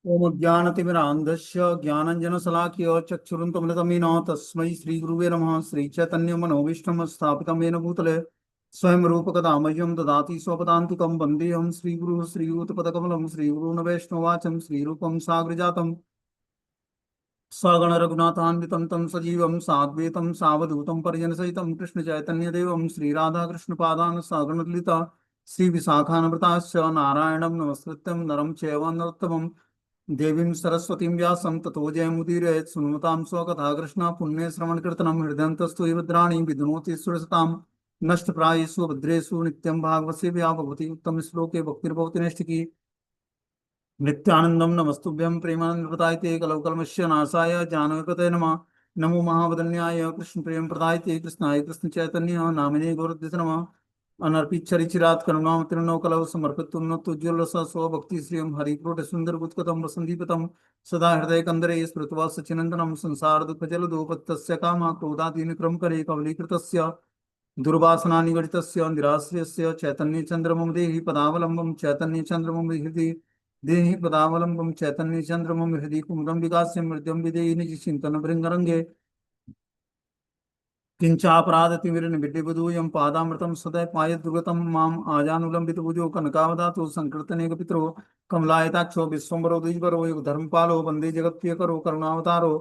ओम ज्ञानतिमिरान्धस्य ज्ञानञ्जनशलाकया चक्षुरुन्मिलितमेन तस्मै श्रीगुरुवे नमः। श्रीचैतन्यमनोभीष्टं स्थापितं येन भूतले स्वयं रूपकदा मह्यं ददाति स्वपदान्तिकं। वन्देऽहं श्रीगुरुः श्रीयुतपदकमलं श्रीगुरून् वैष्णवाचं श्रीरूपं साग्रजातं सगण रघुनाथान्वितं तं सजीवं साद्वैतं सावधूतं परिजनसहितं कृष्णचैतन्यदेवं श्रीराधाकृष्णपादान् सगणललिता श्रीविशाखान्विताश्च नारायणं नमस्कृत्यं नरं चैव नरोत्तमं देवीं सरस्वतीं व्यासं ततो जयमुदीरयेत्। सुनतां स्वकथा कृष्ण पुण्य श्रवण कीर्तनं हृदयन्तस्तु रुद्राणि विदुनोति सुरसतां नष्टप्रायेषु भद्रेषु नित्यं भागवते भगवती उत्तम श्लोके भक्तिर्भवति नैष्ठिकी। नित्यानंदम नमस्तुभ्यं प्रेमानंदप्रदायते कलौकल्मस्य नाशाय जानकीपतये नमः। नमो महावदन्याय कृष्ण प्रेम प्रदायते कृष्णाय कृष्ण चैतन्य नामिने गौरद्विष नमः। अनर्पिच्छरिचिरात् करुणामतीर्णो कलौ समर्पितुं तुज्ज्वल स्वभक्ति श्रियं हरिप्रोट सुंदर गुत्कतम वसंदीपतम सदा हृदय कंदरे स्मृत्वा सचिनंदनम संसार दुख जलदोपत्तस्य काम क्रोधादीन क्रम करे कवलीकृतस्य दुर्वासना निगडितस्य निराश्रयस्य चैतन्य चंद्रमं देहि पदावलंबं चैतन्य चंद्रमं हृदि देहि पदावलंबं चैतन्य चंद्रमं हृदि कुमुदं विकास्य मृत्यं विदेहि निज चिंतन भृंगरंगे किंचापराधतिमिरनिबिड्डबधूयं पादामृतं सदैव पायत् दुर्गतं माम् आजानुलंबितभुजो कनकावदातो संकीर्तनेकपितरो कमलायताक्षो विश्वम्बरो द्विजवरो युगधर्मपालो वन्दे जगत्प्रियकरो करुणावतारो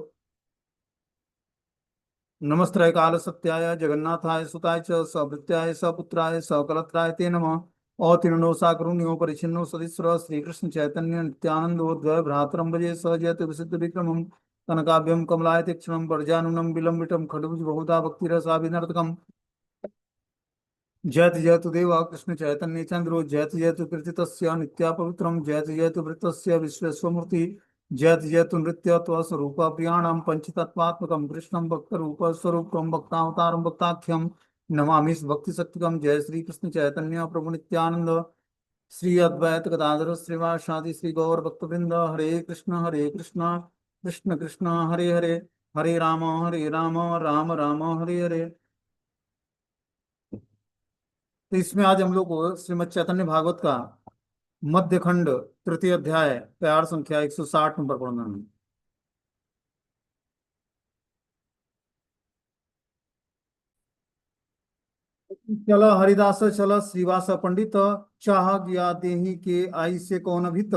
नमस्त्रय काल सत्याय जगन्नाथाय सुताय च सभृत्याय सपुत्राय सकलत्राय ते नमः। अतीर्णो साकरुण्यो परिचिन्नो सदीश्वर श्रीकृष्ण चैतन्य नित्यानंदो द्वय भ्रातरं भजे सहजयत विसिद्ध विक्रमं कनकाभ्यं कमलाय तीक्ष्णं पर्जानुनं विलंबितं खड्गुज बहुधा भक्तिरसाभिनर्तकम्। जयतु जयतु देवा कृष्ण चैतन्य चंद्रो जयतु जयतु कीर्तितस्य नित्या पवित्रम जयतु जयतु वृत्तस्य विश्वेश्वमूर्ति जयतु जयतु नृत्य स्वरूप प्रियाणाम पंचतत्वात्मकं कृष्णं भक्त रूप स्वरूपम भक्तावतारम भक्ताख्यम नमामि भक्ति शक्तिकम। जय श्री कृष्ण चैतन्य प्रभु नित्यानंद श्री अद्वैत गदाधर श्रीवासादि श्री गौर भक्तवृंद। हरे कृष्ण कृष्ण कृष्ण हरे हरे हरे राम राम राम हरे हरे। तो इसमें आज हम लोग को श्रीमद् चैतन्य भागवत का मध्य खंड तृतीय अध्याय प्यार संख्या 160 नंबर पढ़ना है। चल हरिदास चल श्रीवास पंडित चाह गया देही के आई से कौन अभित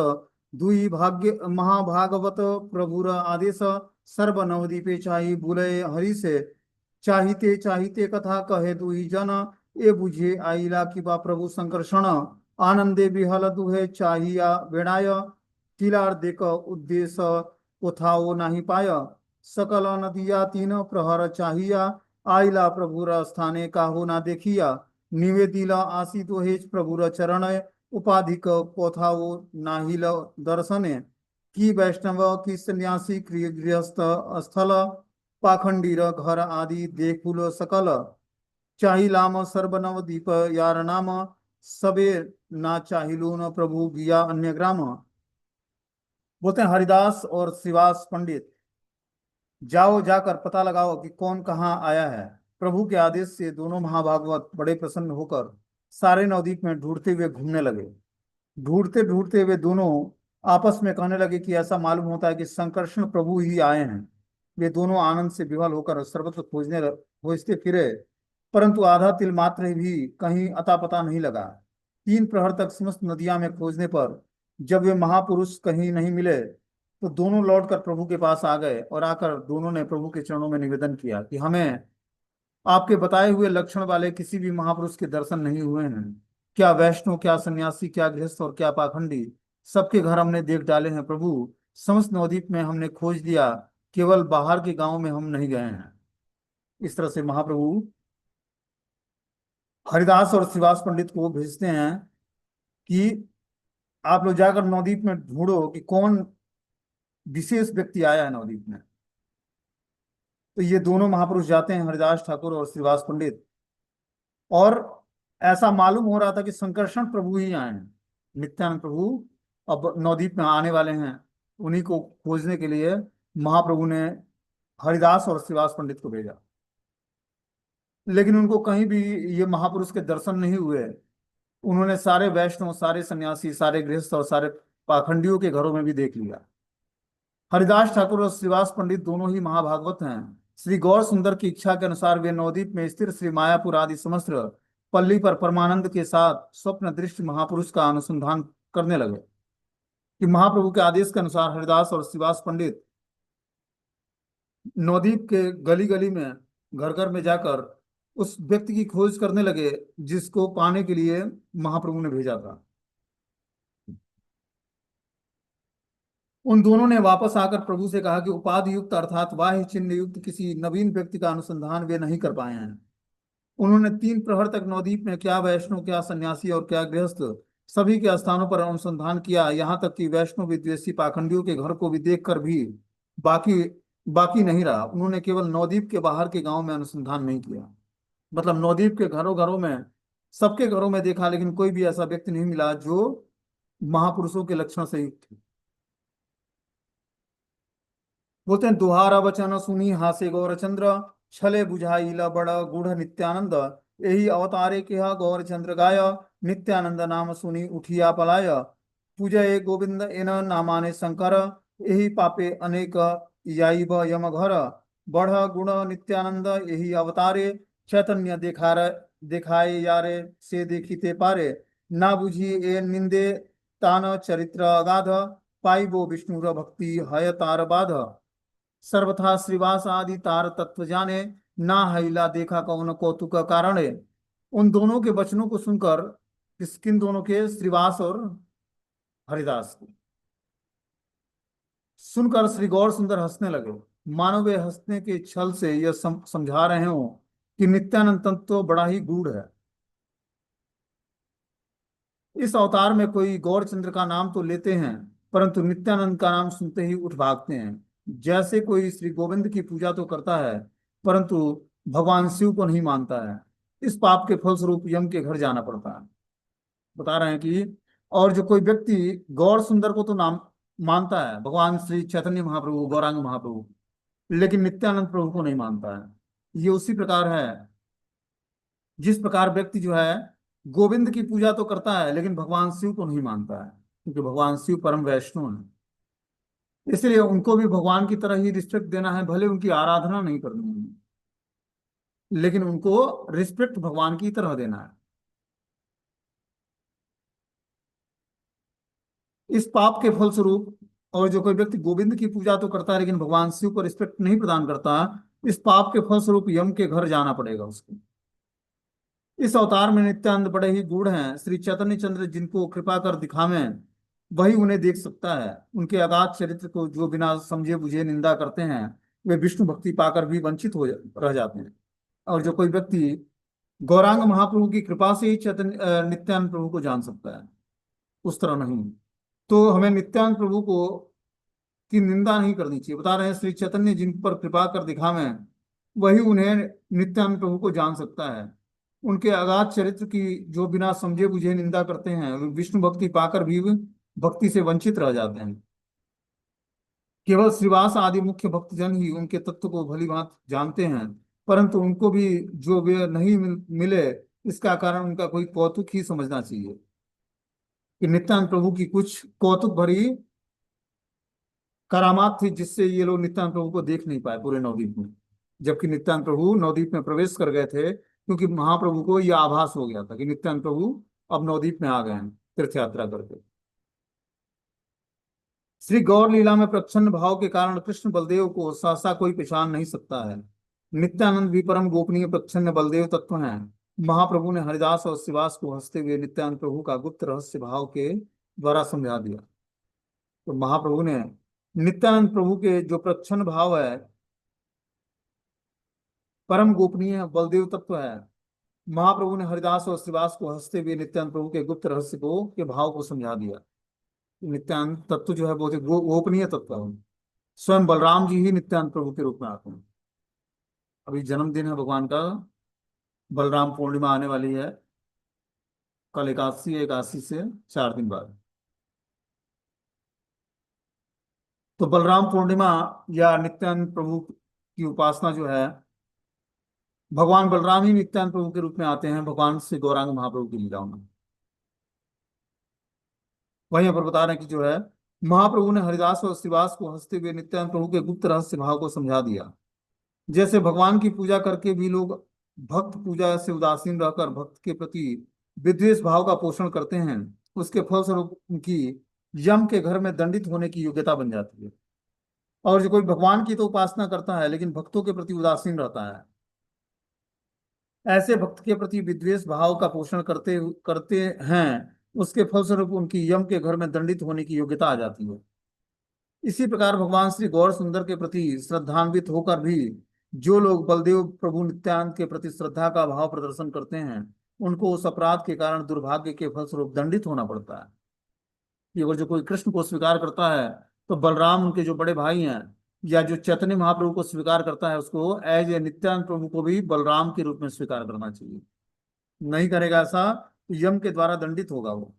दुई भाग्य महाभागवत प्रभुर आदेश सर्व नवदीपे चाही बुलय हरि से चाहते चाहते कथा कहे दुई जन ए बुझे आईला कि बा प्रभु संकर्षण आनंदे विहल दुहे चाहिया वेणाय तिलार देक उद्देश्य उठाओ नहीं पाय सकल नदिया तीन प्रहर चाहिया आइला प्रभुर स्थाने काहू ना देखिया निवेदिला आसी तो हेच प्रभुर चरण उपाधिक कोथाओ नाहिल दर्शने की वैष्णव की सन्यासी गृहस्थ स्थल पाखंडीर घर आदि देखुल सकल चाहिलाम सर्वनव दीप यार नाम सबे ना चाहिलू न प्रभु गिया अन्य ग्राम। बोलते हैं हरिदास और श्रीवास पंडित जाओ जाकर पता लगाओ कि कौन कहाँ आया है। प्रभु के आदेश से दोनों महाभागवत बड़े प्रसन्न होकर सारे नवद्वीप में ढूंढते हुए घूमने लगे। ढूंढते ढूंढते वे दोनों आपस में कहने लगे कि ऐसा मालूम होता है कि संकर्षण प्रभु ही आए हैं। वे दोनों आनंद से विह्वल होकर सर्वत्र खोजते फिरे, परंतु आधा तिल मात्र भी कहीं अता पता नहीं लगा। 3 प्रहर तक समस्त नदियां में खोजने पर जब वे महापुरुष कहीं नहीं मिले तो दोनों लौटकर प्रभु के पास आ गए और आकर दोनों ने प्रभु के चरणों में निवेदन किया कि हमें आपके बताए हुए लक्षण वाले किसी भी महापुरुष के दर्शन नहीं हुए हैं। क्या वैष्णव, क्या सन्यासी, क्या गृहस्थ और क्या पाखंडी, सबके घर हमने देख डाले हैं प्रभु। समस्त नवद्वीप में हमने खोज दिया, केवल बाहर के गांव में हम नहीं गए हैं। इस तरह से महाप्रभु हरिदास और श्रीवास पंडित को भेजते हैं कि आप लोग जाकर नवद्वीप में ढूंढो कि कौन विशेष व्यक्ति आया है नवद्वीप में। तो ये दोनों महापुरुष जाते हैं, हरिदास ठाकुर और श्रीवास पंडित, और ऐसा मालूम हो रहा था कि संकर्षण प्रभु ही आए हैं। नित्यानंद प्रभु अब नवद्वीप में आने वाले हैं। उन्हीं को खोजने के लिए महाप्रभु ने हरिदास और श्रीवास पंडित को भेजा, लेकिन उनको कहीं भी ये महापुरुष के दर्शन नहीं हुए। उन्होंने सारे वैष्णव, सारे सन्यासी, सारे गृहस्थ और सारे पाखंडियों के घरों में भी देख लिया, हरिदास ठाकुर और श्रीवास पंडित दोनों ही महाभागवत हैं। श्री गौर सुंदर की इच्छा के अनुसार वे नवद्वीप में स्थिर श्री मायापुर आदि समस्त पल्ली पर परमानंद के साथ स्वप्न दृष्टि महापुरुष का अनुसंधान करने लगे। कि महाप्रभु के आदेश के अनुसार हरिदास और श्रीवास पंडित नवद्वीप के गली गली में घर घर में जाकर उस व्यक्ति की खोज करने लगे जिसको पाने के लिए महाप्रभु ने भेजा था। उन दोनों ने वापस आकर प्रभु से कहा कि उपाधि युक्त अर्थात बाह्य चिन्ह युक्त किसी नवीन व्यक्ति का अनुसंधान वे नहीं कर पाए हैं। उन्होंने 3 प्रहर तक नवद्वीप में क्या वैष्णव, क्या सन्यासी और क्या गृहस्थ सभी के स्थानों पर अनुसंधान किया, यहाँ तक कि वैष्णव विद्वेषी पाखंडियों के घर को भी देखकर भी बाकी बाकी नहीं रहा। उन्होंने केवल नवद्वीप के बाहर के गांव में अनुसंधान नहीं किया। मतलब नवद्वीप के घरों घरों में, सबके घरों में देखा, लेकिन कोई भी ऐसा व्यक्ति नहीं मिला जो महापुरुषों के लक्षण से युक्त थे। बोलते हैं, दुहारा वचन सुनी हासे गौरचंद्र, छले बुझाई ल बड़ गूढ़ नित्यानंद, यही अवतारे के गौरचंद्र गाय, नित्यानंद नाम सुनी उठिया पलाय, पूजय गोविंद इन नामाने शंकर, यही पापे अनेक याइब यम घर, बढ़ गुण नित्यानंद यही अवतारे, चैतन्य देखाए यारे से देखिते पारे, ना बुझी ए निंदे तान चरित्र अगाध, पाइबो विष्णुर भक्ति हय तार बाध, सर्वथा श्रीवास आदि तार तत्व जाने, ना हैला देखा कौन कौतुक कारण। उन दोनों के वचनों को सुनकर, किन दोनों के, श्रीवास और हरिदास के, सुनकर श्री गौर सुंदर हंसने लगे, मानो वे हंसने के छल से यह समझा रहे हो कि नित्यानंद तत्व तो बड़ा ही गूढ़ है। इस अवतार में कोई गौरचंद्र का नाम तो लेते हैं, परंतु नित्यानंद का नाम सुनते ही उठ भागते हैं। जैसे कोई श्री गोविंद की पूजा तो करता है, परंतु भगवान शिव को नहीं मानता है। इस पाप के फलस्वरूप यम के घर जाना पड़ता है। बता रहे हैं कि और जो कोई व्यक्ति गौर सुंदर को तो नाम मानता है, भगवान श्री चैतन्य महाप्रभु, गौरांग महाप्रभु, लेकिन नित्यानंद प्रभु को नहीं मानता है। ये उसी प्रकार है जिस प्रकार व्यक्ति जो है गोविंद की पूजा तो करता है, लेकिन भगवान शिव को नहीं मानता है, क्योंकि भगवान शिव परम वैष्णव है। इसलिए उनको भी भगवान की तरह ही रिस्पेक्ट देना है, भले उनकी आराधना नहीं करनी है, लेकिन उनको रिस्पेक्ट भगवान की तरह देना है। इस पाप के फलस्वरूप, और जो कोई व्यक्ति गोविंद की पूजा तो करता है लेकिन भगवान शिव को रिस्पेक्ट नहीं प्रदान करता, इस पाप के फलस्वरूप यम के घर जाना पड़ेगा उसको। इस अवतार में नित्यानंद बड़े ही गूढ़ हैं। श्री चैतन्य चंद्र जिनको कृपा कर दिखावें, वही उन्हें देख सकता है। उनके अगाध चरित्र को जो बिना समझे बुझे निंदा करते हैं, वे विष्णु भक्ति पाकर भी वंचित रह जाते हैं। और जो कोई व्यक्ति गौरांग महाप्रभु की कृपा से ही चैतन्य नित्यानंद प्रभु को जान सकता है, उस तरह नहीं। तो हमें नित्यानंद प्रभु को की निंदा नहीं करनी चाहिए। बता रहे हैं, श्री चैतन्य जिन पर कृपा कर दिखावें, वही उन्हें नित्यानंद प्रभु को जान सकता है। उनके अगाध चरित्र की जो बिना समझे बुझे निंदा करते हैं, वे विष्णु भक्ति पाकर भी भक्ति से वंचित रह जाते हैं। केवल श्रीवास आदि मुख्य भक्तजन ही उनके तत्व को भली भांति जानते हैं, परंतु उनको भी जो वे नहीं मिले, इसका कारण उनका कोई कौतुक ही समझना चाहिए कि नित्यानंद प्रभु की कुछ कौतुक भरी करामात थी, जिससे ये लोग नित्यानंद प्रभु को देख नहीं पाए पूरे नवद्वीप में। जबकि नित्यानंद प्रभु नवद्वीप में प्रवेश कर गए थे, क्योंकि महाप्रभु को यह आभास हो गया था कि नित्यानंद प्रभु अब नवद्वीप में आ गए हैं तीर्थ यात्रा करके। श्री गौर लीला में प्रच्छन्न भाव के कारण कृष्ण बलदेव को सहसा कोई पहचान नहीं सकता है। नित्यानंद भी परम गोपनीय प्रच्छन्न बलदेव तत्व हैं। महाप्रभु ने हरिदास और श्रीवास को हंसते हुए नित्यानंद प्रभु का गुप्त रहस्य भाव के द्वारा समझा दिया। तो महाप्रभु ने नित्यानंद प्रभु के जो प्रच्छन्न भाव है, परम गोपनीय बलदेव तत्व है, महाप्रभु ने हरिदास और श्रीवास को हंसते हुए नित्यानंद प्रभु के गुप्त रहस्य को के भाव को समझा दिया। नित्यानंद तत्व जो है बहुत ही गोपनीय तत्व है। स्वयं बलराम जी ही नित्यानंद प्रभु के रूप में आते हैं। अभी जन्मदिन है भगवान का, बलराम पूर्णिमा आने वाली है, कल एकादशी, एकादशी से 4 दिन बाद। तो बलराम पूर्णिमा या नित्यानंद प्रभु की उपासना जो है, भगवान बलराम ही नित्यानंद प्रभु के रूप में आते हैं भगवान से गौरांग महाप्रभु की लीलाओं में। वहीं पर बता रहे हैं कि जो है महाप्रभु ने हरिदास और श्रीवास को हंसते हुए नित्यानंद प्रभु के गुप्त रहस्य भाव को समझा दिया। जैसे भगवान की पूजा करके भी लोग भक्त पूजा से उदासीन रहकर भक्त के प्रति विद्वेष भाव का पोषण करते हैं, उसके फलस्वरूप उनकी यम के घर में दंडित होने की योग्यता बन जाती है। और जो कोई भगवान की तो उपासना करता है लेकिन भक्तों के प्रति उदासीन रहता है, ऐसे भक्त के प्रति विद्वेष भाव का पोषण करते करते हैं, उसके फलस्वरूप उनकी यम के घर में दंडित होने की योग्यता आ जाती है। इसी प्रकार भगवान श्री गौर सुंदर के प्रति श्रद्धान्वित होकर भी जो लोग बलदेव प्रभु नित्यानंद के प्रति श्रद्धा का भाव प्रदर्शन करते हैं, उनको उस अपराध के कारण दुर्भाग्य के फलस्वरूप दंडित होना पड़ता है। कि अगर जो कोई कृष्ण को स्वीकार करता है तो बलराम उनके जो बड़े भाई हैं, या जो चैतन्य महाप्रभु को स्वीकार करता है उसको एज ए नित्यानंद प्रभु को भी बलराम के रूप में स्वीकार करना चाहिए। नहीं करेगा ऐसा तो यम के द्वारा दंडित होगा वो,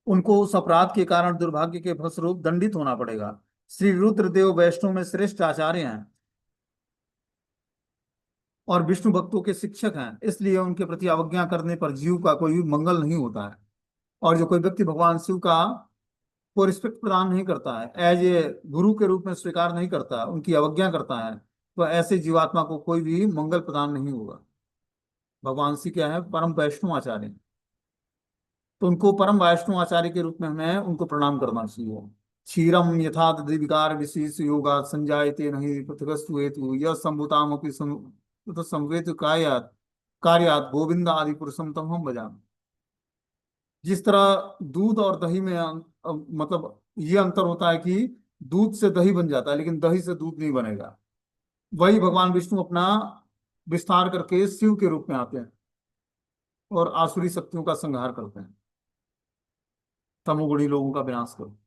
उनको उस अपराध के कारण दुर्भाग्य के फलस्वरूप दंडित होना पड़ेगा। श्री रुद्रदेव वैष्णव में श्रेष्ठ आचार्य हैं और विष्णु भक्तों के शिक्षक हैं, इसलिए उनके प्रति अवज्ञा करने पर जीव का कोई भी मंगल नहीं होता है। और जो कोई व्यक्ति भगवान शिव का को रिस्पेक्ट प्रदान नहीं करता है, एज ए गुरु के रूप में स्वीकार नहीं करता, उनकी अवज्ञा करता है, तो ऐसे जीवात्मा को कोई भी मंगल प्रदान नहीं होगा। भगवान शिव क्या है? परम वैष्णव आचार्य, तो उनको परम वैष्णव आचार्य के रूप में हमें उनको प्रणाम करना चाहिए। क्षीरम यथा दधि विकार विशेष योगा संजायते नहीं पृथगस्तु हेतु यह संभुतामपि संवेत कार्यात कार्यात गोविंद आदि पुरुषम तम हम भजामि। जिस तरह दूध और दही में मतलब ये अंतर होता है कि दूध से दही बन जाता है लेकिन दही से दूध नहीं बनेगा, वही भगवान विष्णु अपना विस्तार करके शिव के रूप में आते हैं और आसुरी शक्तियों का संहार करते हैं, तमोगुणी लोगों का विनाश करते हैं।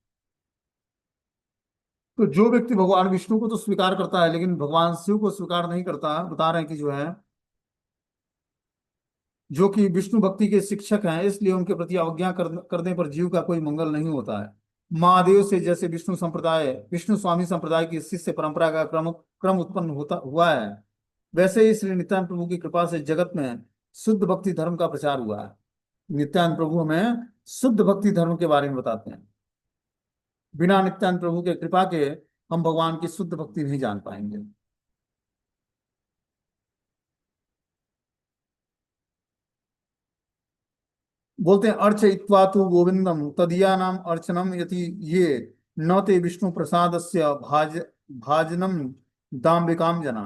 तो जो व्यक्ति भगवान विष्णु को तो स्वीकार करता है लेकिन भगवान शिव को स्वीकार नहीं करता, बता रहे हैं कि जो है जो कि विष्णु भक्ति के शिक्षक हैं, इसलिए उनके प्रति अवज्ञा करने पर जीव का कोई मंगल नहीं होता है। महादेव से जैसे विष्णु संप्रदाय विष्णु स्वामी संप्रदाय की शिष्य परंपरा का क्रम क्रम उत्पन्न होता हुआ है, वैसे ही श्री नित्यानंद प्रभु की कृपा से जगत में शुद्ध भक्ति धर्म का प्रचार हुआ है। नित्यानंद प्रभु हमें शुद्ध भक्ति धर्म के बारे में बताते हैं। बिना नित्यानंद प्रभु के कृपा के हम भगवान की शुद्ध भक्ति नहीं जान पाएंगे। बोलते हैं अर्चयित्वा तु गोविंदम तदीया नाम अर्चनम यति ये न ते विष्णु प्रसादस्य भाजनम दाम्बिकाम जना।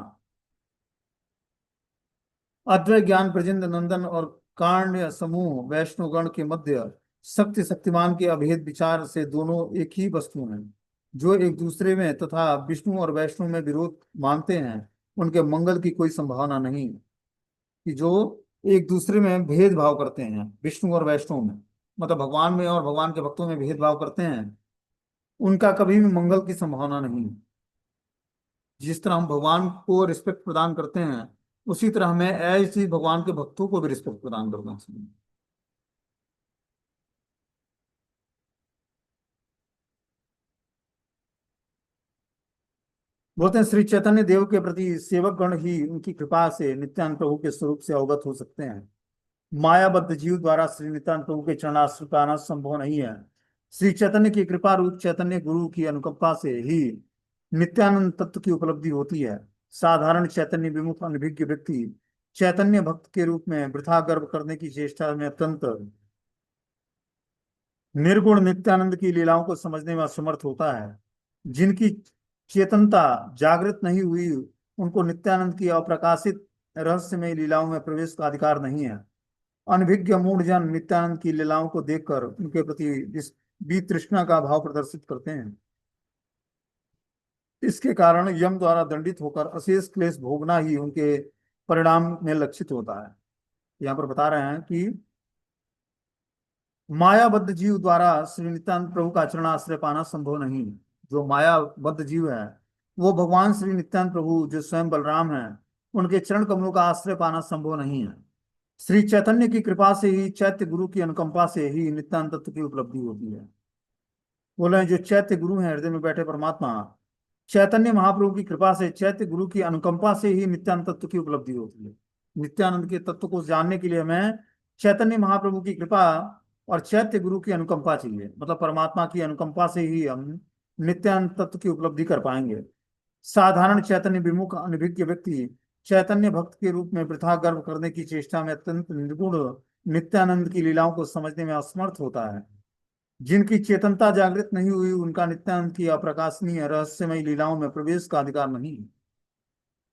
अद्वैत ज्ञान प्रजिंद नंदन और कार्ण्य समूह वैष्णवगण के मध्य शक्ति शक्तिमान के अभेद विचार से दोनों एक ही वस्तु हैं। जो एक दूसरे में तथा विष्णु और वैष्णव में विरोध मानते हैं, उनके मंगल की कोई संभावना नहीं। कि जो एक दूसरे में भेदभाव करते हैं, विष्णु और वैष्णव में, मतलब भगवान में और भगवान के भक्तों में भेदभाव करते हैं, उनका कभी भी मंगल की संभावना नहीं। जिस तरह हम भगवान को रिस्पेक्ट प्रदान करते हैं, उसी तरह हमें ऐसे ही भगवान के भक्तों को भी रिस्पेक्ट प्रदान करना चाहिए। बोलते हैं श्री चैतन्य देव के प्रति सेवक गण ही उनकी कृपा से नित्यानंद प्रभु के स्वरूप से अवगत हो सकते हैं। मायाबद्ध जीव द्वारा श्री नित्यानंद प्रभु के चरणाश्रय पाना संभव नहीं है। श्री चैतन्य की कृपा रूप चैतन्य गुरु की अनुकंपा से ही नित्यानंद तत्व की उपलब्धि होती है। साधारण चैतन्य विमुख अनभिज्ञ व्यक्ति चैतन्य भक्त के रूप में वृथा गर्व करने की चेष्टा में अत्यंत निर्गुण नित्यानंद की लीलाओं को समझने में असमर्थ होता है। जिनकी चेतनता जागृत नहीं हुई, उनको नित्यानंद की अप्रकाशित रहस्यमय लीलाओं में प्रवेश का अधिकार नहीं है। अनभिज्ञ मूढ़ जन नित्यानंद की लीलाओं को देखकर उनके प्रति वितृष्णा का भाव प्रदर्शित करते हैं। इसके कारण यम द्वारा दंडित होकर अशेष क्लेश भोगना ही उनके परिणाम में लक्षित होता है। यहाँ पर बता रहे हैं कि मायाबद्ध जीव द्वारा श्री नित्यानंद प्रभु का चरणाश्रय पाना संभव नहीं। जो मायाबद्ध जीव है वो भगवान श्री नित्यानंद प्रभु जो स्वयं बलराम है, उनके चरण कमलों का आश्रय पाना संभव नहीं है। श्री चैतन्य की कृपा से ही, चैत्य गुरु की अनुकंपा से ही नित्यानंद तत्व की उपलब्धि होती है। बोले जो चैत्य गुरु हैं, हृदय में बैठे परमात्मा, चैतन्य महाप्रभु की कृपा से, चैत्य गुरु की अनुकंपा से ही नित्यानंद तत्व की उपलब्धि होती है। नित्यानंद के तत्व को जानने के लिए हमें चैतन्य महाप्रभु की कृपा और चैत्य गुरु की अनुकंपा चाहिए, मतलब परमात्मा की अनुकंपा से ही हम नित्यानंद तत्व की उपलब्धि कर पाएंगे। साधारण चैतन्य विमुख अनभिज्ञ व्यक्ति चैतन्य भक्त के रूप में वृथा गर्व करने की चेष्टा में अत्यंत निर्गुण नित्यानंद की लीलाओं को समझने में असमर्थ होता है। जिनकी चेतनता जागृत नहीं हुई, उनका नित्यानंद की अप्रकाशनीय रहस्यमय लीलाओं में प्रवेश का अधिकार नहीं।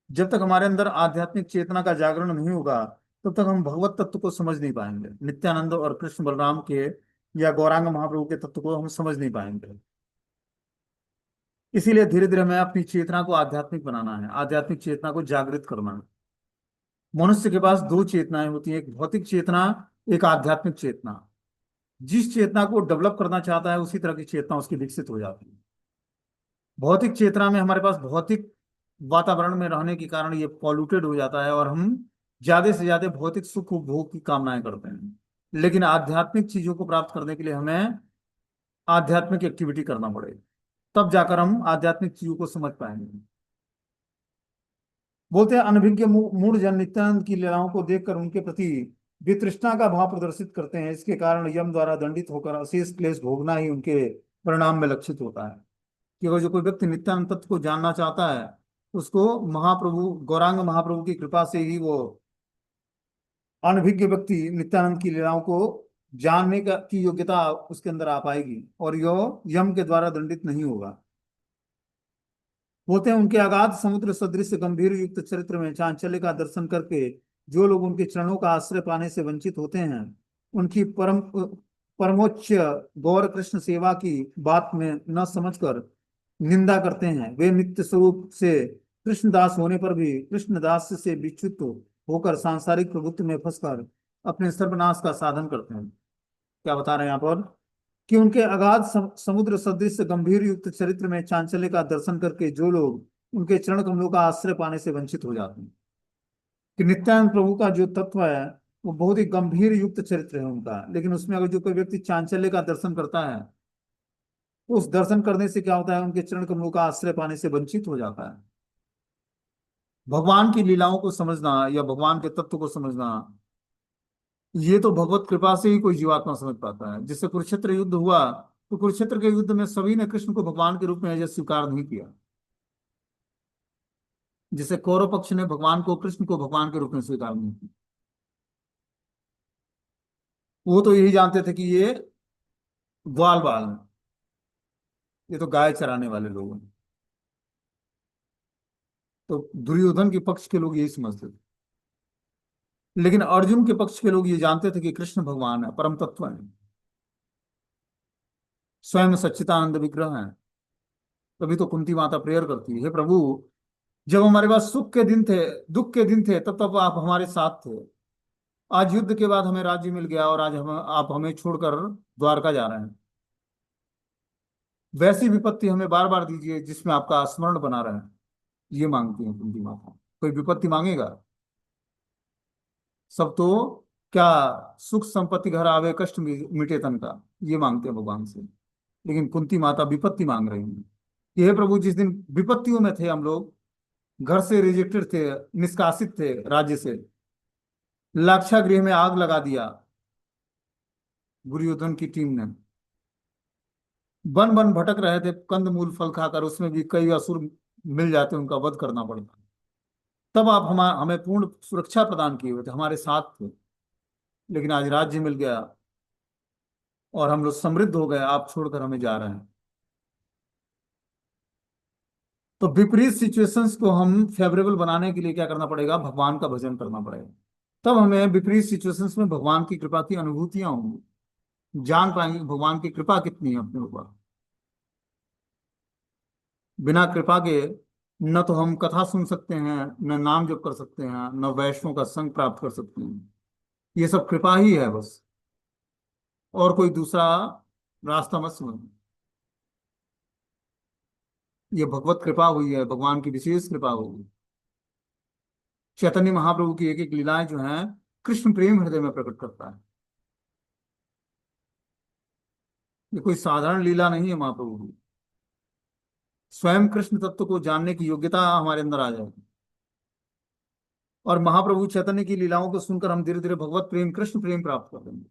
जब तक हमारे अंदर आध्यात्मिक चेतना का जागरण नहीं होगा, तब तक हम भगवत तत्व को समझ नहीं पाएंगे। नित्यानंद और कृष्ण बलराम के या गौरांग महाप्रभु के तत्व को हम समझ नहीं पाएंगे। इसीलिए धीरे धीरे हमें अपनी चेतना को आध्यात्मिक बनाना है, आध्यात्मिक चेतना को जागृत करना है। मनुष्य के पास दो चेतनाएं होती हैं, एक भौतिक चेतना, एक आध्यात्मिक चेतना। जिस चेतना को डेवलप करना चाहता है, उसी तरह की चेतना उसकी विकसित हो जाती है। भौतिक चेतना में हमारे पास भौतिक वातावरण में रहने के कारण ये पॉल्यूटेड हो जाता है और हम ज्यादा से ज्यादा भौतिक सुख उपभोग की कामनाएं करते हैं। लेकिन आध्यात्मिक चीजों को प्राप्त करने के लिए हमें आध्यात्मिक एक्टिविटी करना पड़ेगा, तब जाकर हम आध्यात्मिक चीजों को समझ पाएंगे। बोलते हैं अनभिज्ञ मूढ़ जन नित्यानंद की लीलाओं को देखकर उनके प्रति वितृष्णा का भाव प्रदर्शित करते हैं। इसके कारण यम द्वारा दंडित होकर अशेष क्लेश भोगना ही उनके परिणाम में लक्षित होता है। कि अगर जो कोई व्यक्ति नित्यानंद तत्व को जानना चाहता है, उसको महाप्रभु गौरांग महाप्रभु की कृपा से ही वो अनभिज्ञ व्यक्ति नित्यानंद की लीलाओं को जानने का की योग्यता उसके अंदर आ पाएगी और यह यम के द्वारा दंडित नहीं होगा। होते हैं उनके अगाध समुद्र सदृश गंभीर युक्त चरित्र में चांचल्य का दर्शन करके जो लोग उनके चरणों का आश्रय पाने से वंचित होते हैं, उनकी परमोच्च गौर कृष्ण सेवा की बात में न समझकर निंदा करते हैं। वे नित्य स्वरूप से कृष्णदास होने पर भी कृष्णदास से विच्युत होकर सांसारिक प्रवृत्ति में फंसकर अपने सर्वनाश का साधन करते हैं। क्या बता रहे हैं यहाँ पर कि उनके अगाध समुद्र सदृश गंभीर युक्त चरित्र में चांचल्य का दर्शन करके जो लोग उनके चरण कमलों का आश्रय पाने से वंचित हो जाते हैं। कि नित्यानंद प्रभु का जो तत्व है वो बहुत ही गंभीर युक्त चरित्र है उनका, लेकिन उसमें अगर जो कोई व्यक्ति चांचल्य का दर्शन करता है, तो उस दर्शन करने से क्या होता है, उनके चरण कमलों का आश्रय पाने से वंचित हो जाता है। भगवान की लीलाओं को समझना या भगवान के तत्व को समझना, ये तो भगवत कृपा से ही कोई जीवात्मा समझ पाता है। जिससे कुरुक्षेत्र युद्ध हुआ, तो कुरुक्षेत्र के युद्ध में सभी ने कृष्ण को भगवान के रूप में अजय स्वीकार नहीं किया। जिससे कौरव पक्ष ने भगवान को कृष्ण को भगवान के रूप में स्वीकार नहीं किया। वो तो यही जानते थे कि ये ग्वाल बाल हैं, ये तो गाय चराने वाले लोग हैं। तो दुर्योधन के पक्ष के लोग यही समझते थे। लेकिन अर्जुन के पक्ष के लोग ये जानते थे कि कृष्ण भगवान है, परम तत्व है, स्वयं सच्चिदानंद विग्रह है। तभी तो कुंती माता प्रेयर करती है, हे प्रभु, जब हमारे पास सुख के दिन थे, दुख के दिन थे, तब तब आप हमारे साथ थे। आज युद्ध के बाद हमें राज्य मिल गया और आज हम आप हमें छोड़कर द्वारका जा रहे हैं। वैसी विपत्ति हमें बार बार दीजिए जिसमें आपका स्मरण बना रहे। ये मांगती है कुंती माता। कोई विपत्ति मांगेगा? सब तो क्या सुख संपत्ति घर आवे कष्ट मिटे तन का, ये मांगते हैं भगवान से। लेकिन कुंती माता विपत्ति मांग रही है कि हे प्रभु, जिस दिन विपत्तियों में थे हम लोग, घर से रिजेक्टेड थे, निष्कासित थे राज्य से, लाक्षागृह में आग लगा दिया दुर्योधन की टीम ने, वन वन भटक रहे थे कंद मूल फल खाकर, उसमें भी कई असुर मिल जाते, उनका वध करना पड़ता। तब आप हमें पूर्ण सुरक्षा प्रदान किए हुए थे, हमारे साथ थे। लेकिन आज राज्य मिल गया और हम लोग समृद्ध हो गए, आप छोड़कर हमें जा रहे हैं। तो विपरीत सिचुएशंस को हम फेवरेबल बनाने के लिए क्या करना पड़ेगा? भगवान का भजन करना पड़ेगा। तब हमें विपरीत सिचुएशंस में भगवान की कृपा की अनुभूतियां होंगी, जान पाएंगे कि भगवान की कृपा कितनी है अपने ऊपर। बिना कृपा के न तो हम कथा सुन सकते हैं, न नाम जप कर सकते हैं, न वैष्णव का संग प्राप्त कर सकते हैं। ये सब कृपा ही है बस, और कोई दूसरा रास्ता मत समझ। ये भगवत कृपा हुई है, भगवान की विशेष कृपा हुई। चैतन्य महाप्रभु की एक एक लीलाएं जो हैं, कृष्ण प्रेम हृदय में प्रकट करता है। ये कोई साधारण लीला नहीं है महाप्रभु की। स्वयं कृष्ण तत्व को जानने की योग्यता हमारे अंदर आ जाएगी और महाप्रभु चैतन्य की लीलाओं को सुनकर हम धीरे धीरे भगवत प्रेम, कृष्ण प्रेम प्राप्त कर लेंगे।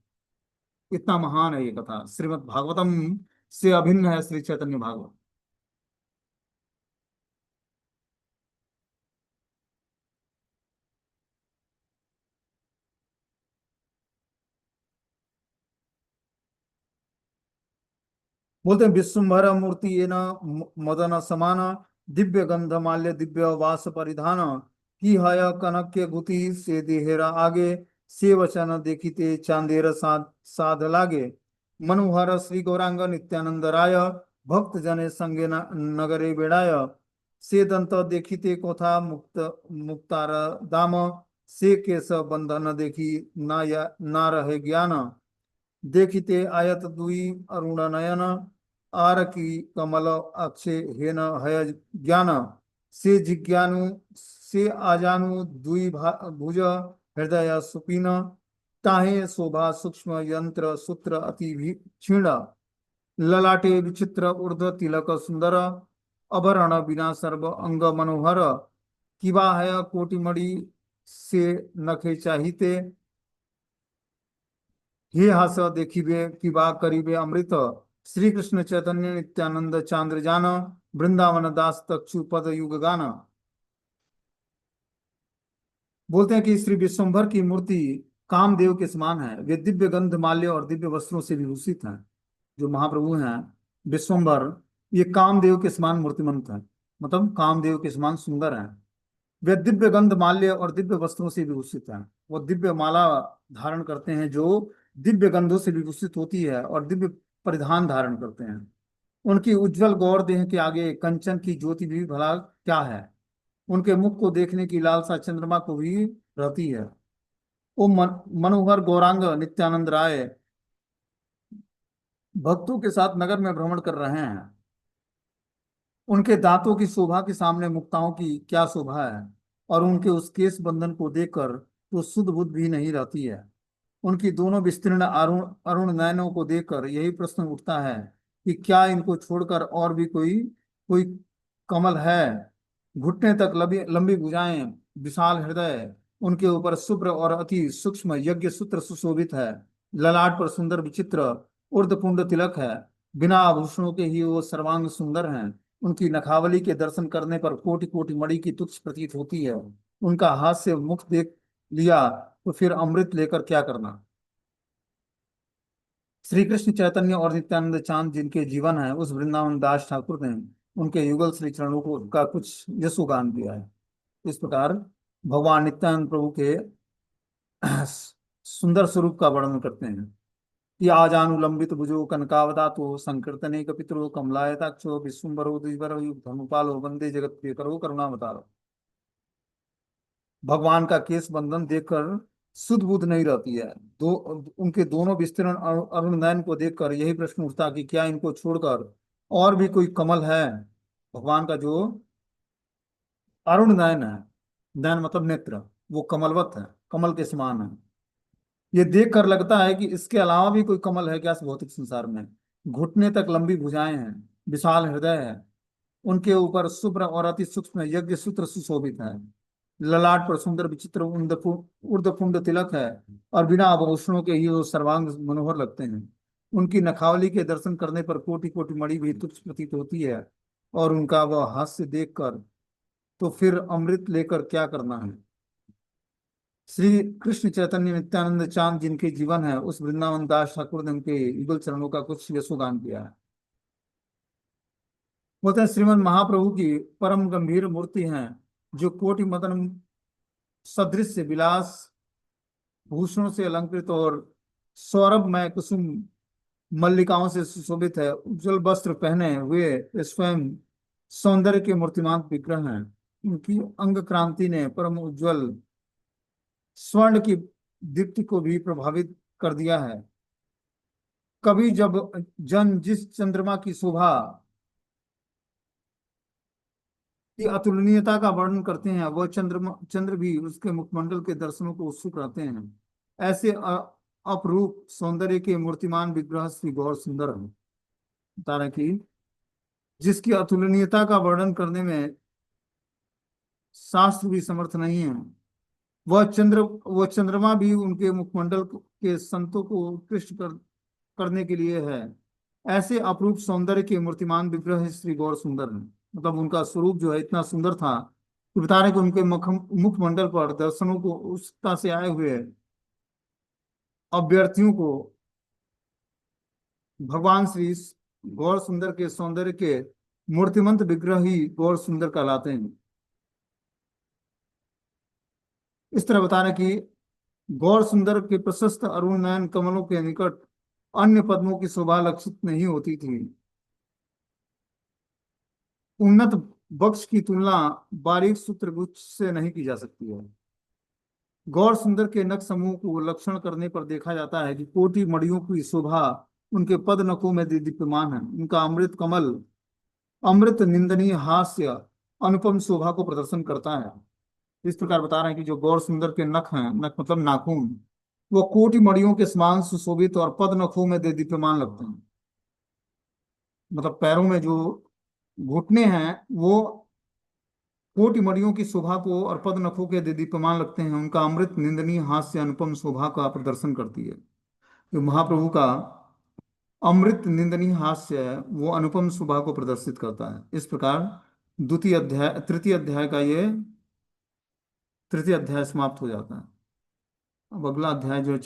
इतना महान है ये कथा, श्रीमद् भागवतम से अभिन्न है श्री चैतन्य भागवत। बोलते हैं विश्वभर मूर्ति ये न मदन समान, दिव्य गंध माल्य दिव्य वास परिधान, की हय कनक गुति से देहेरा आगे, से वचन देखिते चांदेर साध साध लागे, मनोहर श्री गौरांग नित्यानंद राय, भक्त जने संगे नगरे बेड़ाय, से दंत देखिते कोथा मुक्त मुक्तार दाम, से केश बंधन देखी ना रहे ज्ञान, देखिते आयत दुई अरुण नयन, आर की कमल अक्षय हेन हय ज्ञान, से जिज्ञानु से आजानु दुई भुज हृदय सुपीन, ताहे शोभा सूक्ष्म यंत्र सूत्र अति क्षीण, ललाटे विचित्र ऊर्ध्व तिलक सुंदर, अभरण बिना सर्व अंग मनोहर, किवा है कोटिमणि से नखे चाहिते, हे हस देखिबे किबा करिबे अमृत, श्री कृष्ण चैतन्य नित्यानंद चांद्र जान, वृंदावन दास तक्षु पद युग गान। बोलते हैं कि श्री विश्वम्भर की मूर्ति कामदेव के समान है, वे दिव्य गंध माल्य और दिव्य वस्त्रों से विभूषित हैं। जो महाप्रभु हैं विश्वम्भर, ये कामदेव के समान मूर्तिमंत है, मतलब कामदेव के समान सुंदर है। वे दिव्य गंध माल्य और दिव्य वस्त्रों से विभूषित हैं। वो दिव्य माला धारण करते हैं जो दिव्य गंधों से विभूषित होती है, और दिव्य परिधान धारण करते हैं। उनकी उज्जवल गौर देह के आगे कंचन की ज्योति भी भला क्या है, उनके मुख को देखने की लालसा चंद्रमा को भी रहती है। वो मनोहर गौरांग नित्यानंद राय भक्तों के साथ नगर में भ्रमण कर रहे हैं। उनके दांतों की शोभा के सामने मुक्ताओं की क्या शोभा है, और उनके उस केश बंधन को देखकर तो सुध बुध भी नहीं रहती है। उनकी दोनों विस्तीर्ण अरुण अरुण नयनों को देखकर यही प्रश्न उठता है कि क्या इनको छोड़कर और भी कोई कोई कमल है। घुटने तक लंबी लंबी भुजाएं, विशाल हृदय, उनके ऊपर शुभ्र और अति सूक्ष्म यज्ञ सूत्र सुशोभित है, ललाट पर सुंदर विचित्र ऊर्ध्वपुंड तिलक है, बिना आभूषणों के ही वो सर्वांग सुंदर हैं। उनकी नखावली के दर्शन करने पर कोटि कोटि मणि की तुच्छ प्रतीत होती है। उनका हाथ से मुख देख लिया तो फिर अमृत लेकर क्या करना। श्री कृष्ण चैतन्य और नित्यानंद चांद जिनके जीवन है, उस वृंदावन दास ठाकुर ने उनके युगल श्री चरणों को का कुछ यशोगान दिया है। इस प्रकार भगवान नित्यानंद प्रभु के सुंदर स्वरूप का वर्णन करते हैं कि आजानुलंबित भुजो कनकावदातो संकीर्तने कपितरो कमलायताक्षो विश्वम्भरो द्विजवरो धर्मपालो वंदे जगत प्रियकरो करुणावतारो। भगवान का केश बंधन देखकर सुध बुध नहीं रहती है। दो उनके दोनों विस्तीर्ण अरुण नयन को देखकर यही प्रश्न उठता कि क्या इनको छोड़कर और भी कोई कमल है। भगवान का जो अरुण नयन है, नयन मतलब नेत्र, वो कमलवत है, कमल के समान है। ये देख कर लगता है कि इसके अलावा भी कोई कमल है क्या इस भौतिक संसार में। घुटने तक लंबी भुजाएं हैं, विशाल हृदय है, उनके ऊपर शुभ्र और अति सूक्ष्म यज्ञ सूत्र सुशोभित है, ललाट पर सुंदर विचित्र ऊर्ध्वपुंड तिलक है, और बिना आभूषणों के ही वो सर्वांग मनोहर लगते हैं। उनकी नखावली के दर्शन करने पर कोटि कोटि मणि भी तुच्छ प्रतीत होती है, और उनका वह हास्य देखकर तो फिर अमृत लेकर क्या करना है। श्री कृष्ण चैतन्य नित्यानंद चांद जिनके जीवन है, उस वृंदावन दास ठाकुर ने उनके युगल चरणों का कुछ यशोगान किया है। बोलते हैं श्रीमद महाप्रभु की परम गंभीर मूर्ति हैं, जो कोटि मदन सदृश विलास भूषणों से अलंकृत और सौरभमय कुसुम मल्लिकाओं से सुशोभित है। उज्जवल वस्त्र पहने हुए वे स्वयं सौंदर्य के मूर्तिमान विग्रह हैं। उनकी अंग क्रांति ने परम उज्जवल स्वर्ण की दीप्ति को भी प्रभावित कर दिया है। कभी जब जन जिस चंद्रमा की शोभा की अतुलनीयता का वर्णन करते हैं, वह चंद्र भी उसके मुखमंडल के दर्शनों को उत्सुक रहते हैं। ऐसे अपरूप सौंदर्य के मूर्तिमान विग्रह श्री गौर सुंदर है। बता रहे कि जिसकी अतुलनीयता का वर्णन करने में शास्त्र भी समर्थ नहीं है, वह चंद्रमा भी उनके मुखमंडल के संतों को उत्कृष्ट कर करने के लिए है। ऐसे अपरूप सौंदर्य के मूर्तिमान विग्रह है श्री गौर सुंदर है। मतलब उनका स्वरूप जो है इतना सुंदर था कि बता रहे कि उनके मुखमंडल पर दर्शनों को उत्सुकता से आए हुए अभ्यर्थियों को भगवान श्री गौर सुंदर के सौंदर्य के मूर्तिमंत विग्रह ही गौर सुंदर कहलाते हैं। इस तरह बता रहे कि गौर सुंदर के प्रशस्त अरुण नयन कमलों के निकट अन्य पद्मों की शोभा लक्षित नहीं होती थी। उन्नत वक्ष की तुलना बारीक सूत्रगुच्छ से नहीं की जा सकती है। गौर सुंदर के नख समूह को लक्षण करने पर देखा जाता है कि कोटि मणियों की शोभा उनके पद नखों में दीप्यमान है। उनका अमृत कमल अमृत निंदनीय हास्य अनुपम शोभा को प्रदर्शन करता है। इस प्रकार बता रहे हैं कि जो गौर सुंदर के नख हैं, नख मतलब नाखून, वो कोटि मणियों के समान सुशोभित और पद नखों में दीप्यमान लगते हैं। मतलब पैरों में जो घुटने हैं वो कोटि मणियों की शोभा को और पद नखों के दीप्यमान लगते हैं। उनका अमृत निंदनीय हास्य अनुपम शोभा का प्रदर्शन करती है। जो महाप्रभु का अमृत निंदनीय हास्य है वो अनुपम शोभा को प्रदर्शित करता है। इस प्रकार तृतीय अध्याय का ये तृतीय अध्याय समाप्त हो जाता है। अब अगला अध्याय जो है